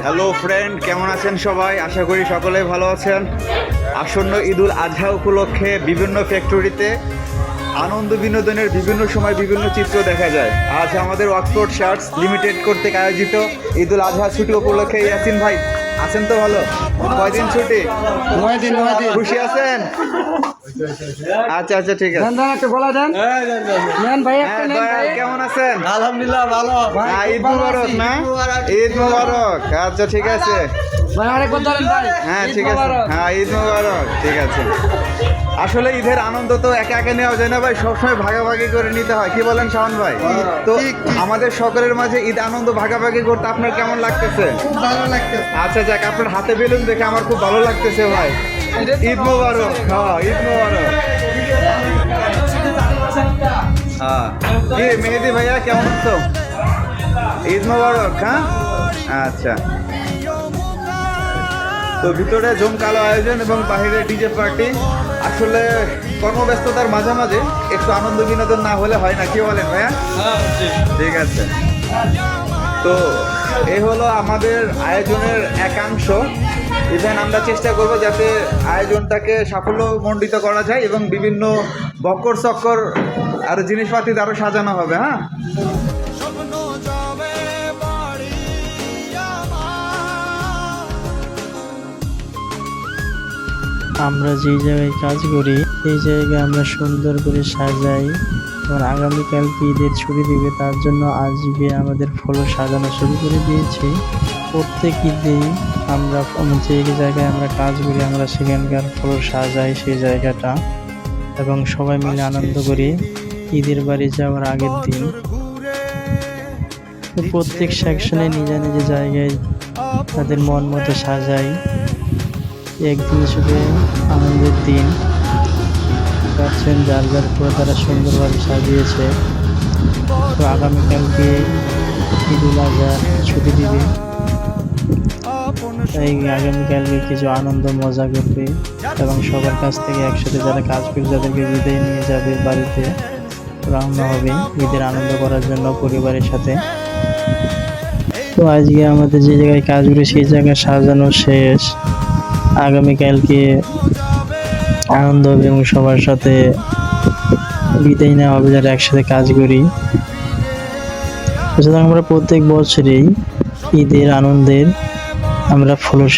Hello friend, কেমন আছেন সবাই? আশা করি সকলেই ভালো আছেন। আসন্ন ঈদুল আজহা উপলক্ষে বিভিন্ন ফ্যাক্টরিতে আনন্দ বিনোদনের বিভিন্ন সময় বিভিন্ন চিত্র দেখা যায়। আজ আমাদের অক্সফোর্ড শার্টস লিমিটেড কর্তৃক আয়োজিত ঈদুল আজহা ছুটি উপলক্ষে ইয়াসিন ভাই আছেন তো? ভালো। কয়দিন ছুটি? 9 দিন। খুশি আছেন? আচ্ছা আচ্ছা, ঠিক আছে। কেমন আছেন? আলহামদুলিল্লাহ ভালো। ঈদ মুবারক। না, ঈদ মুবারক। আচ্ছা ঠিক আছে, হ্যাঁ ঠিক আছে, হ্যাঁ ঈদ মুবারক। ঠিক আছে। আসলে ঈদের আনন্দ তো একা একা নেওয়া যায় না ভাই, সবসময় ভাগাভাগি করে নিতে হয়। কি বলেন শাওন ভাই? তো আমাদের সকলের মাঝে ঈদ আনন্দ ভাগাভাগি করতে আপনার কেমন লাগতেছে? খুব ভালো লাগতেছে। আচ্ছা যাক, আপনার হাতে বেলুন দেখে আমার খুব ভালো লাগতেছে ভাই। ঈদ মুবারক। হ্যাঁ ঈদ মুবারক। হ্যাঁ কি মেহেদি ভাইয়া, কেমন আছো? ঈদ মুবারক। হ্যাঁ আচ্ছা। তো ভিতরে জমকালো আয়োজন এবং বাইরে ডিজে পার্টি। আসলে কর্মব্যস্ততার মাঝামাঝি একটু আনন্দ বিনোদন না হলে হয় না। কি বলেন ভাইয়া? ঠিক আছে। তো এই হলো আমাদের আয়োজনের একাংশ। ইভেন আমরা চেষ্টা করব যাতে আয়োজনটাকে সাফল্যমণ্ডিত করা যায় এবং বিভিন্ন বক্কর চক্কর আর জিনিসপাতি আরও সাজানো হবে। হ্যাঁ আমরা যেই জায়গায় কাজ করি সেই জায়গায় আমরা সুন্দর করে সাজাই। এবং আগামীকালকে ঈদের ছুটি দিবে, তার জন্য আজকে আমাদের ফ্লোর সাজানো শুরু করে দিয়েছি। প্রত্যেক ঈদেই আমরা যে জায়গায় আমরা কাজ করি আমরা সেখানকার ফ্লোর সাজাই সেই জায়গাটা, এবং সবাই মিলে আনন্দ করি ঈদের বাড়ি যাওয়ার আগের দিন। তো প্রত্যেক সেকশনে নিজে নিজে জায়গায় তাদের মন মতো সাজাই। একদিন শুধু আনন্দের দিন পাচ্ছেন, যার যার করে তারা সুন্দরভাবে সাজিয়েছে। তো আগামীকালকে ঈদুল আজহা ছুটি দিবে, তাই আগামীকালকে কিছু আনন্দ মজা করবে এবং সবার কাছ থেকে একসাথে যারা কাজ করে যাদেরকে বিদায় নিয়ে যাবে বাড়িতে রওনা হবে ঈদের আনন্দ করার জন্য পরিবারের সাথে। তো আজকে আমাদের যে জায়গায় কাজ করি সেই জায়গায় সাজানো শেষ। আগামীকালকে আনন্দ হবে এবং সবার সাথে বিদায় নেওয়া হবে যারা একসাথে কাজ করি। সুতরাং আমরা প্রত্যেক বছরেই ঈদের আনন্দের আমরা ফ্লোর